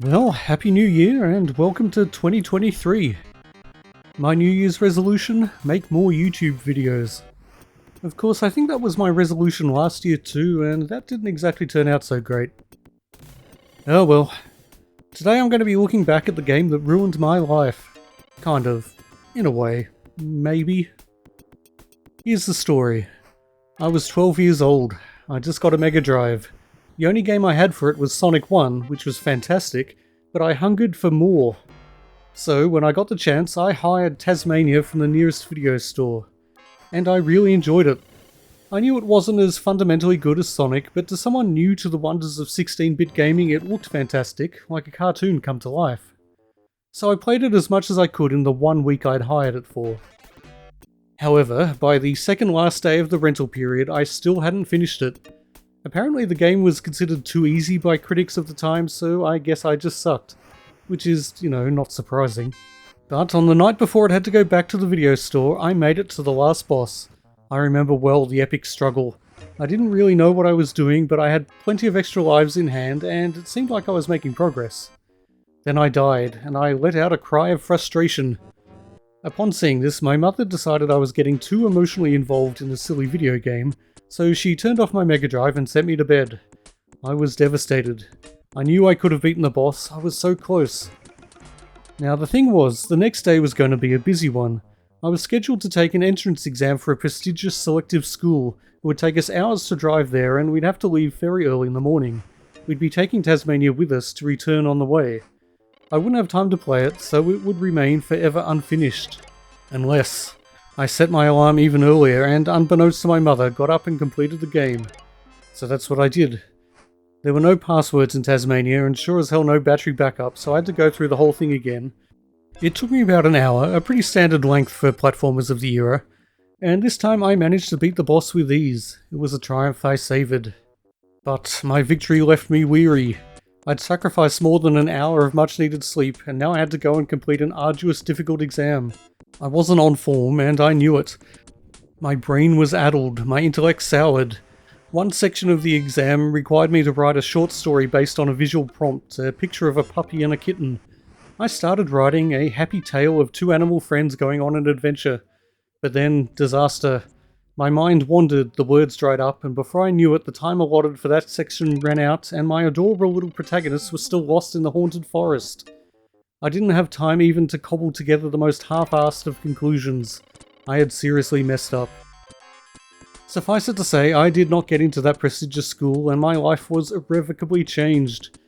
Well, Happy New Year and welcome to 2023. My New Year's resolution, make more YouTube videos. Of course, I think that was my resolution last year too, and that didn't exactly turn out so great. Oh well. Today I'm going to be looking back at the game that ruined my life. Kind of. In a way. Maybe. Here's the story. I was 12 years old. I just got a Mega Drive. The only game I had for it was Sonic 1, which was fantastic, but I hungered for more. So, when I got the chance, I hired Taz-Mania from the nearest video store. And I really enjoyed it. I knew it wasn't as fundamentally good as Sonic, but to someone new to the wonders of 16-bit gaming, it looked fantastic, like a cartoon come to life. So I played it as much as I could in the 1 week I'd hired it for. However, by the second last day of the rental period, I still hadn't finished it. Apparently the game was considered too easy by critics of the time, so I guess I just sucked. Which is, not surprising. But on the night before it had to go back to the video store, I made it to the last boss. I remember well the epic struggle. I didn't really know what I was doing, but I had plenty of extra lives in hand, and it seemed like I was making progress. Then I died, and I let out a cry of frustration. Upon seeing this, my mother decided I was getting too emotionally involved in the silly video game, so she turned off my Mega Drive and sent me to bed. I was devastated. I knew I could have beaten the boss, I was so close. Now the thing was, the next day was going to be a busy one. I was scheduled to take an entrance exam for a prestigious selective school. It would take us hours to drive there and we'd have to leave very early in the morning. We'd be taking Taz-Mania with us to return on the way. I wouldn't have time to play it, so it would remain forever unfinished. Unless I set my alarm even earlier and, unbeknownst to my mother, got up and completed the game. So that's what I did. There were no passwords in Taz-Mania and sure as hell no battery backup, so I had to go through the whole thing again. It took me about an hour, a pretty standard length for platformers of the era, and this time I managed to beat the boss with ease. It was a triumph I savoured. But my victory left me weary. I'd sacrificed more than an hour of much needed sleep, and now I had to go and complete an arduous, difficult exam. I wasn't on form, and I knew it. My brain was addled, my intellect soured. One section of the exam required me to write a short story based on a visual prompt, a picture of a puppy and a kitten. I started writing a happy tale of two animal friends going on an adventure. But then, disaster. My mind wandered, the words dried up, and before I knew it, the time allotted for that section ran out, and my adorable little protagonist was still lost in the haunted forest. I didn't have time even to cobble together the most half-assed of conclusions. I had seriously messed up. Suffice it to say, I did not get into that prestigious school, and my life was irrevocably changed.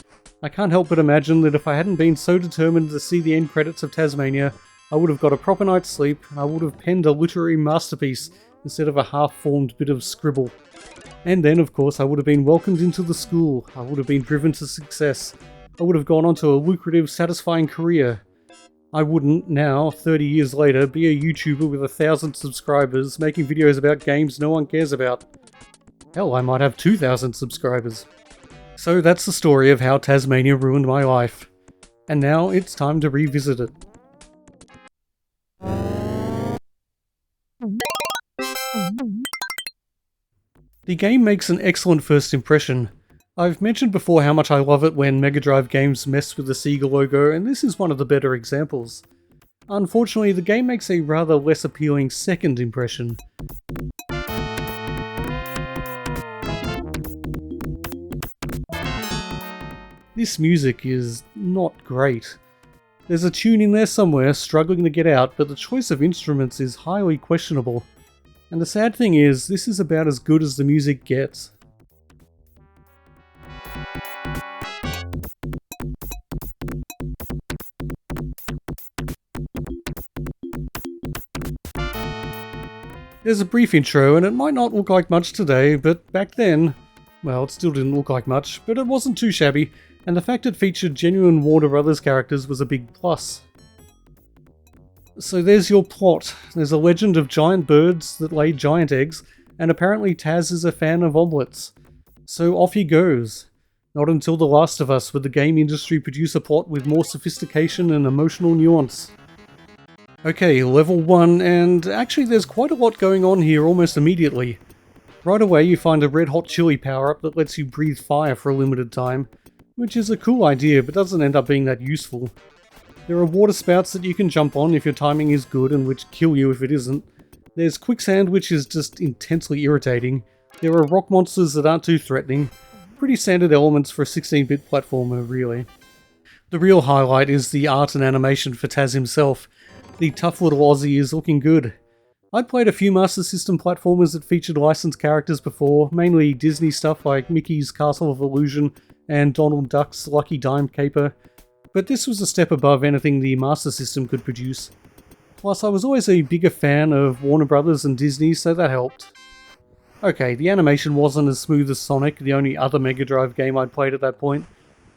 I can't help but imagine that if I hadn't been so determined to see the end credits of Taz-Mania, I would have got a proper night's sleep, and I would have penned a literary masterpiece instead of a half-formed bit of scribble. And then, of course, I would have been welcomed into the school, I would have been driven to success, I would have gone on to a lucrative, satisfying career. I wouldn't, now, 30 years later, be a YouTuber with 1,000 subscribers, making videos about games no one cares about. Hell, I might have 2,000 subscribers. So that's the story of how Taz-Mania ruined my life. And now it's time to revisit it. The game makes an excellent first impression. I've mentioned before how much I love it when Mega Drive games mess with the Sega logo, and this is one of the better examples. Unfortunately, the game makes a rather less appealing second impression. This music is not great. There's a tune in there somewhere struggling to get out, but the choice of instruments is highly questionable. And the sad thing is, this is about as good as the music gets. There's a brief intro, and it might not look like much today, but back then, well, it still didn't look like much, but it wasn't too shabby, and the fact it featured genuine Warner Brothers characters was a big plus. So there's your plot. There's a legend of giant birds that lay giant eggs, and apparently Taz is a fan of omelettes. So off he goes. Not until The Last of Us would the game industry produce a plot with more sophistication and emotional nuance. Okay, level 1, and actually there's quite a lot going on here almost immediately. Right away you find a red hot chili power-up that lets you breathe fire for a limited time. which is a cool idea but doesn't end up being that useful. There are water spouts that you can jump on if your timing is good and which kill you if it isn't. There's quicksand, which is just intensely irritating. There are rock monsters that aren't too threatening. Pretty standard elements for a 16-bit platformer, really. The real highlight is the art and animation for Taz himself. The tough little Aussie is looking good. I'd played a few Master System platformers that featured licensed characters before, mainly Disney stuff like Mickey's Castle of Illusion and Donald Duck's Lucky Dime Caper, but this was a step above anything the Master System could produce. Plus, I was always a bigger fan of Warner Brothers and Disney, so that helped. Okay, the animation wasn't as smooth as Sonic, the only other Mega Drive game I'd played at that point,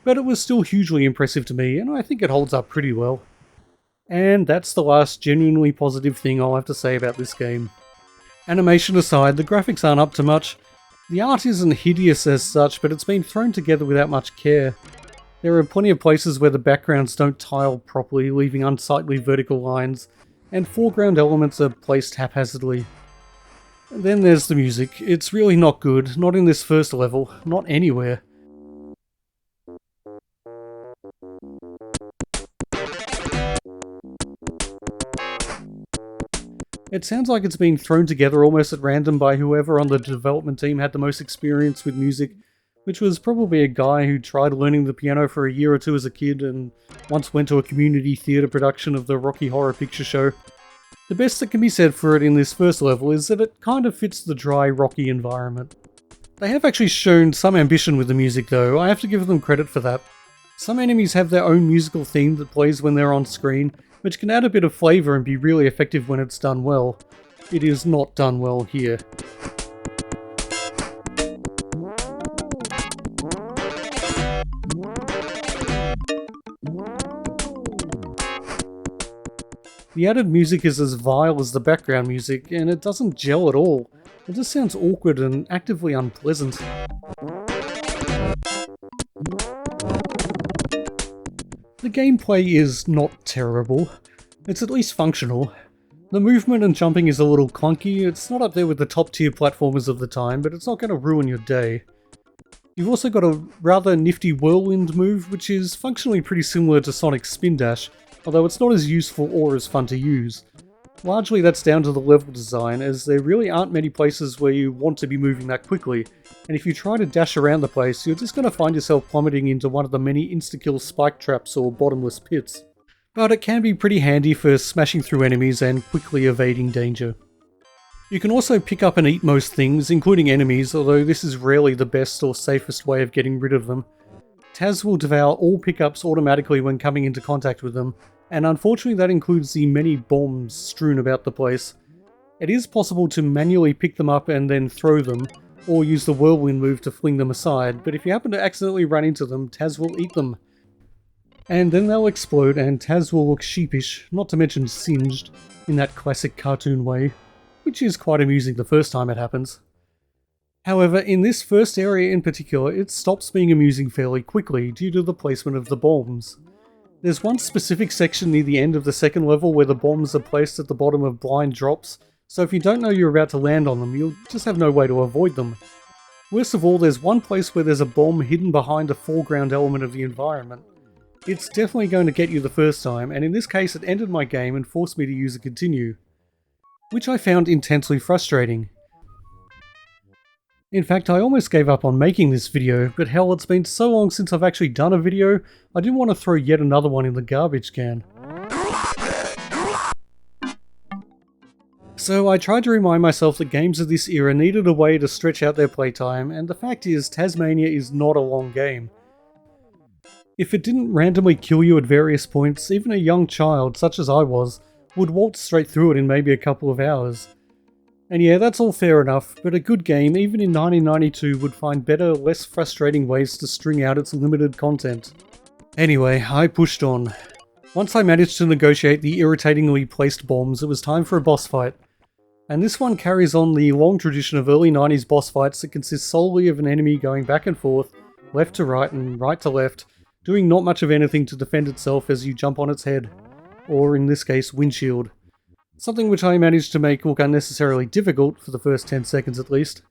but it was still hugely impressive to me, and I think it holds up pretty well. And that's the last genuinely positive thing I'll have to say about this game. Animation aside, the graphics aren't up to much. The art isn't hideous as such, but it's been thrown together without much care. There are plenty of places where the backgrounds don't tile properly, leaving unsightly vertical lines, and foreground elements are placed haphazardly. And then there's the music. It's really not good, not in this first level, not anywhere. It sounds like it's been thrown together almost at random by whoever on the development team had the most experience with music, which was probably a guy who tried learning the piano for a year or two as a kid and once went to a community theatre production of the Rocky Horror Picture Show. The best that can be said for it in this first level is that it kind of fits the dry, rocky environment. They have actually shown some ambition with the music though, I have to give them credit for that. Some enemies have their own musical theme that plays when they're on screen, which can add a bit of flavour and be really effective when it's done well. It is not done well here. The added music is as vile as the background music, and it doesn't gel at all. It just sounds awkward and actively unpleasant. The gameplay is not terrible. It's at least functional. The movement and jumping is a little clunky. It's not up there with the top tier platformers of the time, but it's not going to ruin your day. You've also got a rather nifty whirlwind move, which is functionally pretty similar to Sonic's Spin Dash, although it's not as useful or as fun to use. Largely that's down to the level design, as there really aren't many places where you want to be moving that quickly, and if you try to dash around the place, you're just going to find yourself plummeting into one of the many insta-kill spike traps or bottomless pits. But it can be pretty handy for smashing through enemies and quickly evading danger. You can also pick up and eat most things, including enemies, although this is rarely the best or safest way of getting rid of them. Taz will devour all pickups automatically when coming into contact with them, and unfortunately that includes the many bombs strewn about the place. It is possible to manually pick them up and then throw them, or use the whirlwind move to fling them aside, but if you happen to accidentally run into them, Taz will eat them. And then they'll explode and Taz will look sheepish, not to mention singed, in that classic cartoon way, which is quite amusing the first time it happens. However, in this first area in particular, it stops being amusing fairly quickly due to the placement of the bombs. There's one specific section near the end of the second level where the bombs are placed at the bottom of blind drops, so if you don't know you're about to land on them, you'll just have no way to avoid them. Worst of all, there's one place where there's a bomb hidden behind a foreground element of the environment. It's definitely going to get you the first time, and in this case it ended my game and forced me to use a continue, which I found intensely frustrating. In fact, I almost gave up on making this video, but hell, it's been so long since I've actually done a video, I didn't want to throw yet another one in the garbage can. So I tried to remind myself that games of this era needed a way to stretch out their playtime, and the fact is, Taz-Mania is not a long game. If it didn't randomly kill you at various points, even a young child, such as I was, would waltz straight through it in maybe a couple of hours. And yeah, that's all fair enough, but a good game, even in 1992, would find better, less frustrating ways to string out its limited content. Anyway, I pushed on. Once I managed to negotiate the irritatingly placed bombs, it was time for a boss fight. And this one carries on the long tradition of early 90s boss fights that consist solely of an enemy going back and forth, left to right and right to left, doing not much of anything to defend itself as you jump on its head. Or in this case, windshield. Something which I managed to make look unnecessarily difficult for the first 10 seconds at least.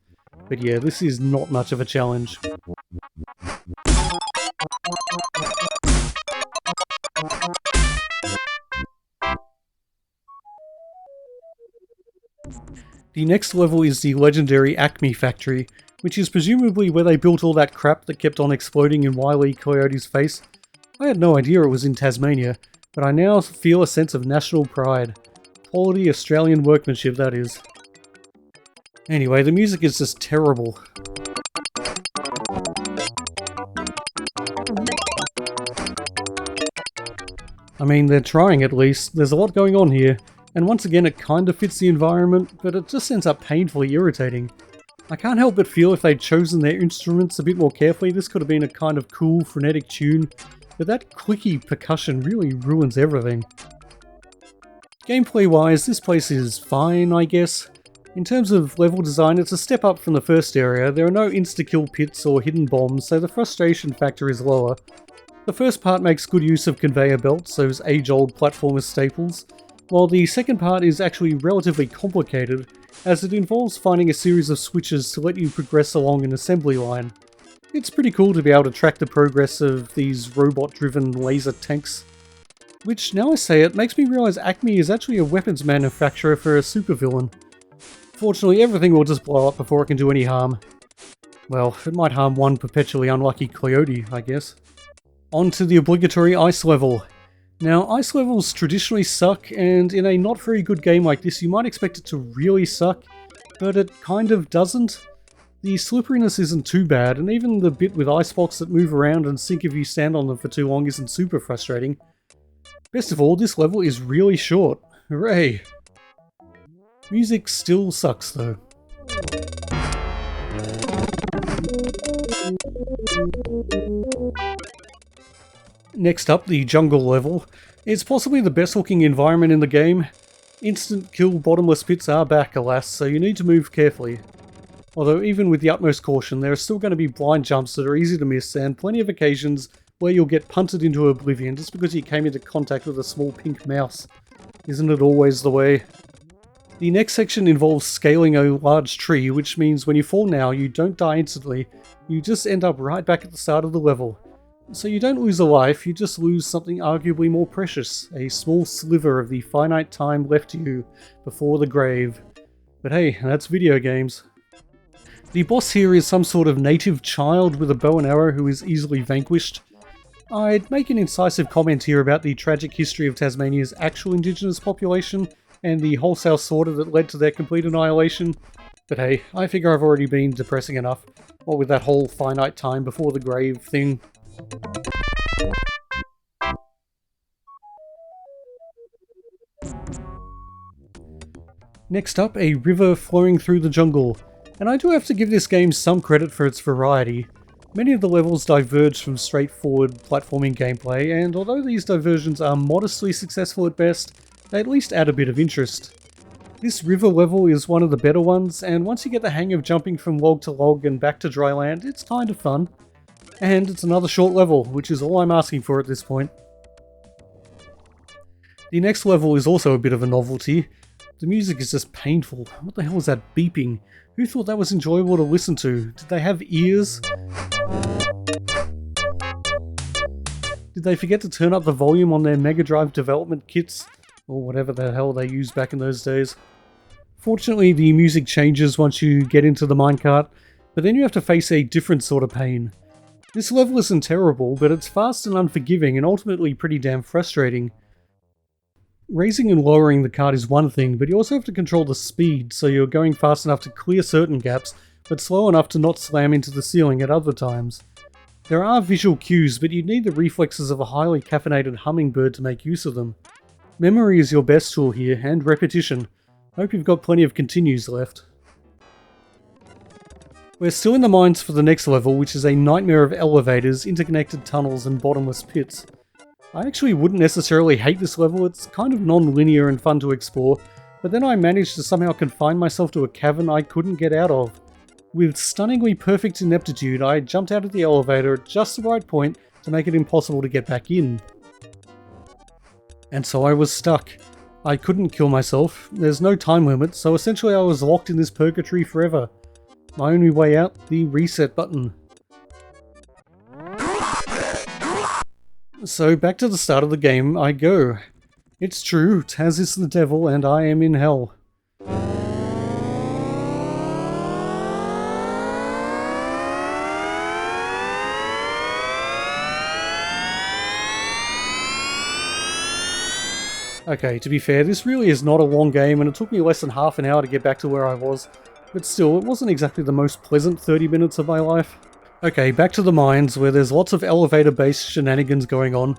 But yeah, this is not much of a challenge. The next level is the legendary Acme factory, which is presumably where they built all that crap that kept on exploding in Wile E. Coyote's face. I had no idea it was in Taz-Mania, but I now feel a sense of national pride. Quality Australian workmanship, that is. Anyway, the music is just terrible. I mean, they're trying at least. There's a lot going on here, and once again it kind of fits the environment, but it just ends up painfully irritating. I can't help but feel if they'd chosen their instruments a bit more carefully, this could have been a kind of cool, frenetic tune, but that clicky percussion really ruins everything. Gameplay-wise, this place is fine, I guess. In terms of level design, it's a step up from the first area. There are no insta-kill pits or hidden bombs, so the frustration factor is lower. The first part makes good use of conveyor belts, those age-old platformer staples, while the second part is actually relatively complicated, as it involves finding a series of switches to let you progress along an assembly line. It's pretty cool to be able to track the progress of these robot-driven laser tanks. Which, now I say it, makes me realise Acme is actually a weapons manufacturer for a supervillain. Fortunately, everything will just blow up before it can do any harm. Well, it might harm one perpetually unlucky coyote, I guess. On to the obligatory ice level. Now, ice levels traditionally suck, and in a not very good game like this you might expect it to really suck, but it kind of doesn't. The slipperiness isn't too bad, and even the bit with ice blocks that move around and sink if you stand on them for too long isn't super frustrating. Best of all, this level is really short. Hooray! Music still sucks though. Next up, the jungle level. It's possibly the best looking environment in the game. Instant kill bottomless pits are back, alas, so you need to move carefully. Although even with the utmost caution, there are still going to be blind jumps that are easy to miss, and plenty of occasions where you'll get punted into oblivion just because you came into contact with a small pink mouse. Isn't it always the way? The next section involves scaling a large tree, which means when you fall now, you don't die instantly, you just end up right back at the start of the level. So you don't lose a life, you just lose something arguably more precious, a small sliver of the finite time left to you before the grave. But hey, that's video games. The boss here is some sort of native child with a bow and arrow who is easily vanquished. I'd make an incisive comment here about the tragic history of Tasmania's actual indigenous population and the wholesale slaughter that led to their complete annihilation. But hey, I figure I've already been depressing enough, what with that whole finite time before the grave thing. Next up, a river flowing through the jungle. And I do have to give this game some credit for its variety. Many of the levels diverge from straightforward platforming gameplay, and although these diversions are modestly successful at best, they at least add a bit of interest. This river level is one of the better ones, and once you get the hang of jumping from log to log and back to dry land, it's kind of fun. And it's another short level, which is all I'm asking for at this point. The next level is also a bit of a novelty. The music is just painful. What the hell is that beeping? Who thought that was enjoyable to listen to? Did they have ears? Did they forget to turn up the volume on their Mega Drive development kits? Or whatever the hell they used back in those days. Fortunately, the music changes once you get into the minecart, but then you have to face a different sort of pain. This level isn't terrible, but it's fast and unforgiving and ultimately pretty damn frustrating. Raising and lowering the cart is one thing, but you also have to control the speed, so you're going fast enough to clear certain gaps, but slow enough to not slam into the ceiling at other times. There are visual cues, but you need the reflexes of a highly caffeinated hummingbird to make use of them. Memory is your best tool here, and repetition. Hope you've got plenty of continues left. We're still in the mines for the next level, which is a nightmare of elevators, interconnected tunnels, and bottomless pits. I actually wouldn't necessarily hate this level, it's kind of non-linear and fun to explore, but then I managed to somehow confine myself to a cavern I couldn't get out of. With stunningly perfect ineptitude, I jumped out of the elevator at just the right point to make it impossible to get back in. And so I was stuck. I couldn't kill myself, there's no time limit, so essentially I was locked in this purgatory forever. My only way out, the reset button. So back to the start of the game I go. It's true, Taz is the devil and I am in hell. Okay, to be fair, this really is not a long game, and it took me less than half an hour to get back to where I was. But still, it wasn't exactly the most pleasant 30 minutes of my life. Okay, back to the mines, where there's lots of elevator-based shenanigans going on.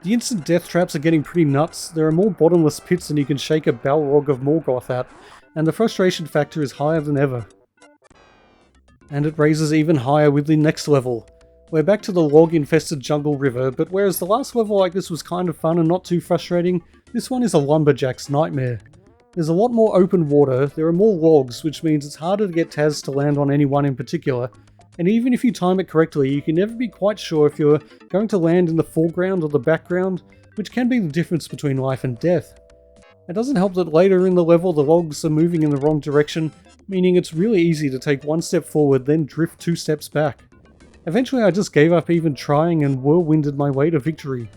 The instant death traps are getting pretty nuts, there are more bottomless pits than you can shake a Balrog of Morgoth at, and the frustration factor is higher than ever. And it raises even higher with the next level. We're back to the log-infested jungle river, but whereas the last level like this was kind of fun and not too frustrating, this one is a lumberjack's nightmare. There's a lot more open water, there are more logs, which means it's harder to get Taz to land on any one in particular, and even if you time it correctly, you can never be quite sure if you're going to land in the foreground or the background, which can be the difference between life and death. It doesn't help that later in the level the logs are moving in the wrong direction, meaning it's really easy to take one step forward then drift 2 steps back. Eventually I just gave up even trying and whirlwinded my way to victory.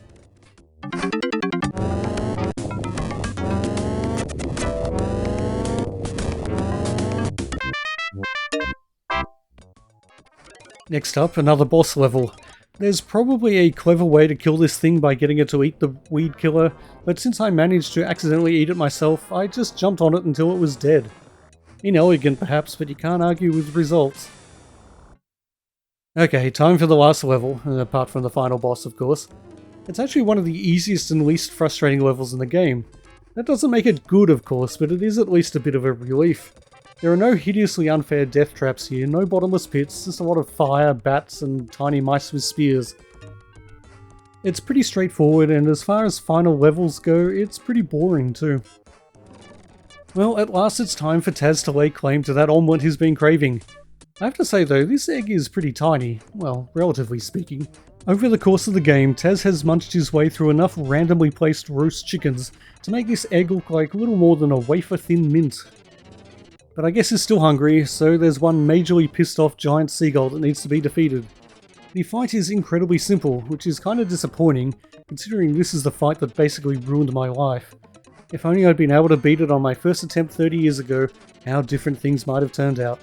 Next up, another boss level. There's probably a clever way to kill this thing by getting it to eat the weed killer, but since I managed to accidentally eat it myself, I just jumped on it until it was dead. Inelegant perhaps, but you can't argue with results. Okay, time for the last level, apart from the final boss of course. It's actually one of the easiest and least frustrating levels in the game. That doesn't make it good of course, but it is at least a bit of a relief. There are no hideously unfair death traps here, no bottomless pits, just a lot of fire, bats, and tiny mice with spears. It's pretty straightforward, and as far as final levels go, it's pretty boring too. Well, at last it's time for Taz to lay claim to that omelette he's been craving. I have to say though, this egg is pretty tiny, well, relatively speaking. Over the course of the game, Taz has munched his way through enough randomly placed roast chickens to make this egg look like little more than a wafer-thin mint. But I guess he's still hungry, so there's one majorly pissed off giant seagull that needs to be defeated. The fight is incredibly simple, which is kind of disappointing, considering this is the fight that basically ruined my life. If only I'd been able to beat it on my first attempt 30 years ago, how different things might have turned out.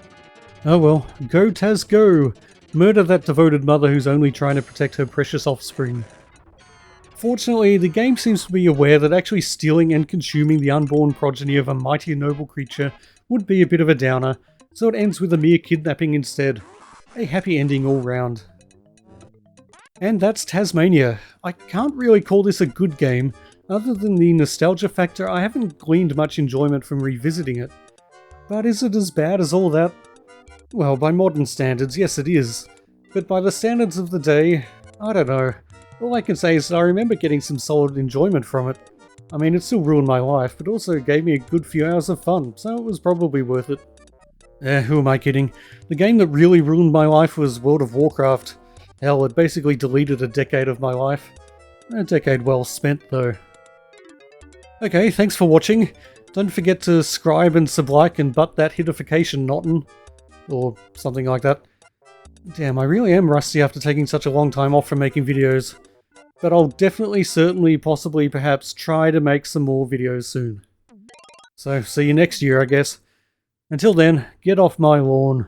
Oh well, go Taz go! Murder that devoted mother who's only trying to protect her precious offspring. Fortunately, the game seems to be aware that actually stealing and consuming the unborn progeny of a mighty and noble creature would be a bit of a downer, so it ends with a mere kidnapping instead. A happy ending all round. And that's Taz-Mania. I can't really call this a good game. Other than the nostalgia factor, I haven't gleaned much enjoyment from revisiting it. But is it as bad as all that? Well, by modern standards, yes it is. But by the standards of the day, I don't know. All I can say is that I remember getting some solid enjoyment from it. I mean, it still ruined my life, but also gave me a good few hours of fun, so it was probably worth it. Who am I kidding? The game that really ruined my life was World of Warcraft. Hell, it basically deleted a decade of my life. A decade well spent, though. Okay, thanks for watching. Don't forget to subscribe and sublike and butt that hitification notin'. Or something like that. Damn, I really am rusty after taking such a long time off from making videos. But I'll definitely, certainly, possibly, perhaps try to make some more videos soon. So, see you next year, I guess. Until then, get off my lawn.